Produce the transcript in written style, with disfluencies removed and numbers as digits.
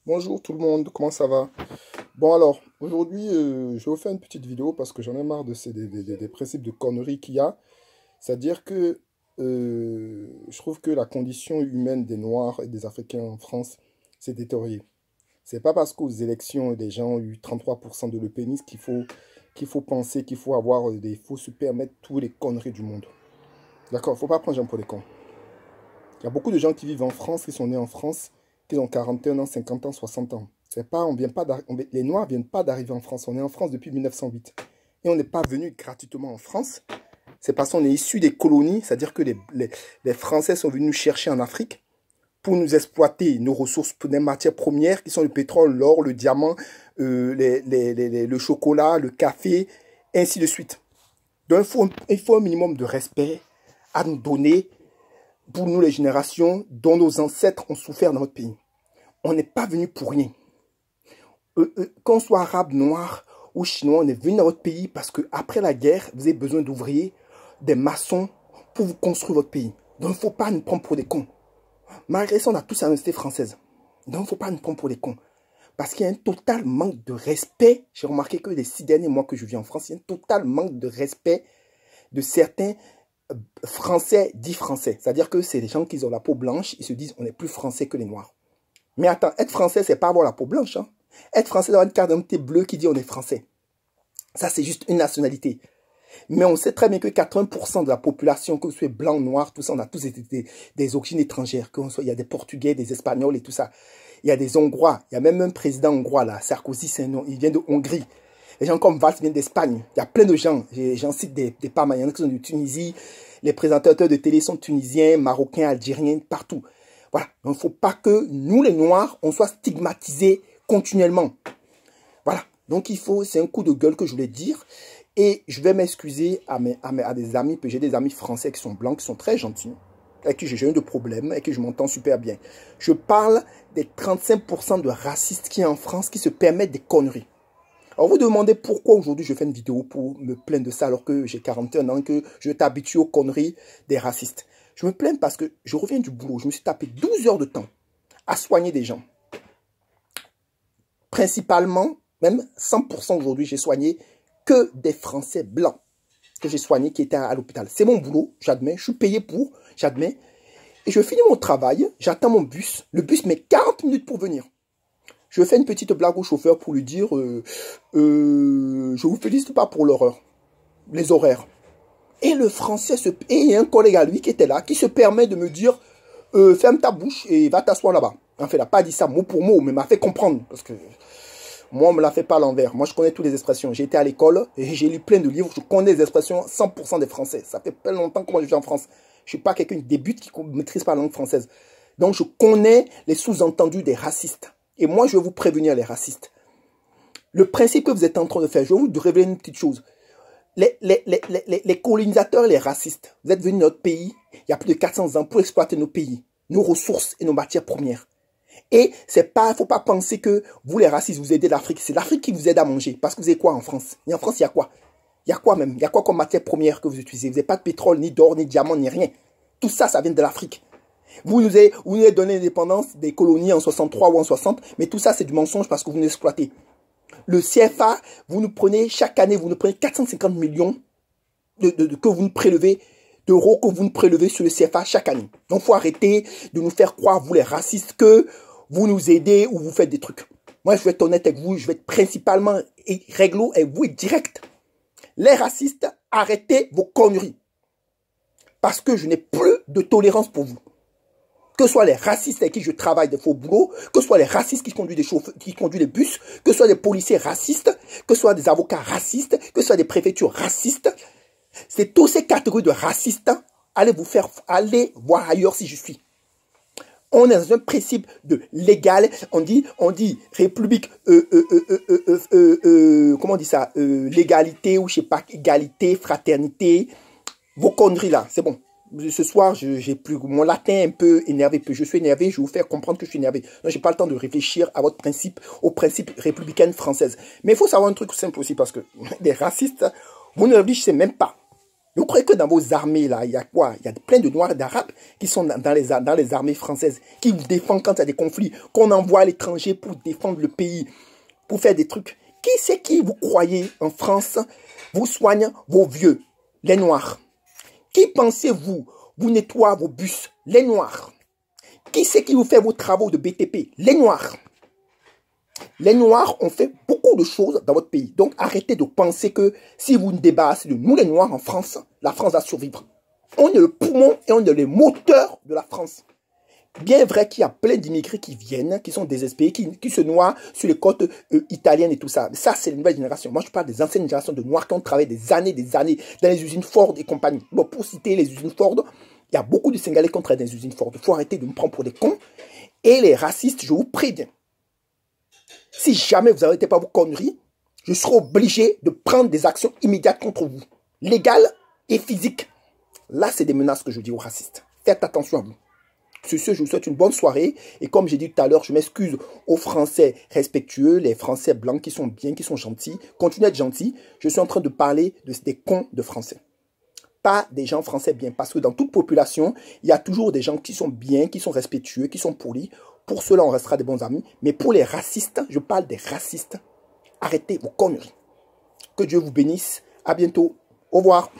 Bonjour tout le monde, comment ça va? Bon alors, aujourd'hui, je vais vous faire une petite vidéo parce que j'en ai marre de des principes de conneries qu'il y a. C'est-à-dire que je trouve que la condition humaine des Noirs et des Africains en France s'est détériorée. C'est pas parce qu'aux élections, les gens ont eu 33% de l'eupénisme qu'il faut penser, qu'il faut se permettre toutes les conneries du monde. D'accord? Faut pas prendre les gens pour des cons. Il y a beaucoup de gens qui vivent en France, qui sont nés en France, qui ont 41 ans, 50 ans, 60 ans. C'est pas, on vient pas les Noirs ne viennent pas d'arriver en France. On est en France depuis 1908. Et on n'est pas venu gratuitement en France. C'est parce qu'on est issu des colonies, c'est-à-dire que les Français sont venus nous chercher en Afrique pour nous exploiter nos ressources, pour des matières premières qui sont le pétrole, l'or, le diamant, le chocolat, le café, ainsi de suite. Donc il faut un minimum de respect à nous donner pour nous les générations dont nos ancêtres ont souffert dans notre pays. On n'est pas venu pour rien. Qu'on soit arabe, noir ou chinois, on est venu dans votre pays parce qu'après la guerre, vous avez besoin d'ouvriers, des maçons pour vous construire votre pays. Donc il ne faut pas nous prendre pour des cons. Malgré ça, on a tous la nationalité française. Donc il ne faut pas nous prendre pour des cons. Parce qu'il y a un total manque de respect. J'ai remarqué que les 6 derniers mois que je vis en France, il y a un total manque de respect de certains Français dits français. C'est-à-dire que c'est des gens qui ont la peau blanche, ils se disent on est plus français que les noirs. Mais attends, être français, c'est pas avoir la peau blanche. Hein. Être français, c'est avoir une carte d'identité bleue qui dit on est français. Ça, c'est juste une nationalité. Mais on sait très bien que 80% de la population, que ce soit blanc, noir, tout ça, on a tous des origines étrangères. Il y a des Portugais, des Espagnols et tout ça. Il y a des Hongrois. Il y a même un président hongrois, là, Sarkozy, il vient de Hongrie. Les gens comme Valls viennent d'Espagne. Il y a plein de gens. J'en cite des parmaïens qui sont de Tunisie. Les présentateurs de télé sont tunisiens, marocains, algériens, partout. Voilà. Donc, il ne faut pas que nous, les Noirs, on soit stigmatisés continuellement. Voilà. Donc, c'est un coup de gueule que je voulais dire. Et je vais m'excuser à des amis, parce que j'ai des amis français qui sont blancs, qui sont très gentils, avec qui j'ai jamais de problème, avec qui je m'entends super bien. Je parle des 35% de racistes qui sont en France, qui se permettent des conneries. Alors vous demandez pourquoi aujourd'hui je fais une vidéo pour me plaindre de ça alors que j'ai 41 ans, que je t'habitue aux conneries des racistes. Je me plains parce que je reviens du boulot, je me suis tapé 12 heures de temps à soigner des gens. Principalement, même 100% aujourd'hui, j'ai soigné que des Français blancs que j'ai soignés qui étaient à l'hôpital. C'est mon boulot, j'admets, je suis payé pour, j'admets. Et je finis mon travail, j'attends mon bus, le bus met 40 minutes pour venir. Je fais une petite blague au chauffeur pour lui dire je vous félicite pas pour l'horreur, les horaires. Et le français, et il y a un collègue à lui qui était là, qui se permet de me dire ferme ta bouche et va t'asseoir là-bas. En fait, il n'a pas dit ça mot pour mot, mais m'a fait comprendre. Parce que moi, on ne me l'a fait pas à l'envers. Moi, je connais toutes les expressions. J'ai été à l'école et j'ai lu plein de livres. Je connais les expressions 100% des Français. Ça fait pas longtemps que moi, je vis en France. Je ne suis pas quelqu'un qui débute, qui ne maîtrise pas la langue française. Donc, je connais les sous-entendus des racistes. Et moi, je vais vous prévenir, les racistes. Le principe que vous êtes en train de faire, je vais vous révéler une petite chose. Les colonisateurs et les racistes, vous êtes venus dans notre pays, il y a plus de 400 ans, pour exploiter nos pays, nos ressources et nos matières premières. Et il ne faut pas penser que vous, les racistes, vous aidez l'Afrique. C'est l'Afrique qui vous aide à manger. Parce que vous avez quoi en France? Et en France, il y a quoi? Il y a quoi même? Il y a quoi comme matière première que vous utilisez? Vous n'avez pas de pétrole, ni d'or, ni de diamant, ni rien. Tout ça, ça vient de l'Afrique. Vous nous avez donné l'indépendance des colonies en 63 ou en 60, mais tout ça, c'est du mensonge parce que vous nous exploitez. Le CFA, vous nous prenez, chaque année, vous nous prenez 450 millions que vous nous prélevez, d'euros que vous nous prélevez sur le CFA chaque année. Donc, il faut arrêter de nous faire croire, vous les racistes, que vous nous aidez ou vous faites des trucs. Moi, je vais être honnête avec vous, je vais être principalement réglo avec vous et direct. Les racistes, arrêtez vos conneries. Parce que je n'ai plus de tolérance pour vous. Que ce soit les racistes avec qui je travaille de faux boulot, que ce soit les racistes qui conduisent les bus, que ce soit des policiers racistes, que ce soit des avocats racistes, que ce soit des préfectures racistes. C'est toutes ces catégories de racistes. Allez voir ailleurs si je suis. On est dans un principe de légal. On dit république, comment on dit ça, légalité ou je sais pas, égalité, fraternité. Vos conneries là, c'est bon. Ce soir, j'ai plus mon latin un peu énervé. Je suis énervé, je vais vous faire comprendre que je suis énervé. Donc, j'ai pas le temps de réfléchir à votre principe, au principe républicaine française. Mais il faut savoir un truc simple aussi, parce que les racistes, vous ne réfléchissez même pas. Vous croyez que dans vos armées, là, il y a quoi? Il y a plein de Noirs et d'Arabes qui sont dans les armées françaises, qui vous défendent quand il y a des conflits, qu'on envoie à l'étranger pour défendre le pays, pour faire des trucs. Qui c'est qui, vous croyez, en France, vous soigne vos vieux? Les Noirs. Qui pensez-vous, vous nettoie vos bus? Les Noirs. Qui c'est qui vous fait vos travaux de BTP? Les Noirs. Les Noirs ont fait beaucoup de choses dans votre pays. Donc, arrêtez de penser que si vous nous débarrassez de nous, les Noirs, en France, la France va survivre. On est le poumon et on est le moteur de la France. Bien vrai qu'il y a plein d'immigrés qui viennent, qui sont désespérés, qui se noient sur les côtes italiennes et tout ça. Ça, c'est la nouvelle génération. Moi, je parle des anciennes générations de Noirs qui ont travaillé des années dans les usines Ford et compagnie. Bon, pour citer les usines Ford, il y a beaucoup de Sénégalais qui ont travaillé dans les usines Ford. Il faut arrêter de me prendre pour des cons. Et les racistes, je vous préviens. Si jamais vous n'arrêtez pas vos conneries, je serai obligé de prendre des actions immédiates contre vous. Légales et physiques. Là, c'est des menaces que je dis aux racistes. Faites attention à vous. Sur ce, je vous souhaite une bonne soirée. Et comme j'ai dit tout à l'heure, je m'excuse aux Français respectueux, les Français blancs qui sont bien, qui sont gentils. Continuez d'être gentils. Je suis en train de parler des cons de Français. Pas des gens français bien. Parce que dans toute population, il y a toujours des gens qui sont bien, qui sont respectueux, qui sont polis. Pour cela, on restera des bons amis. Mais pour les racistes, je parle des racistes. Arrêtez vos conneries. Que Dieu vous bénisse. À bientôt. Au revoir.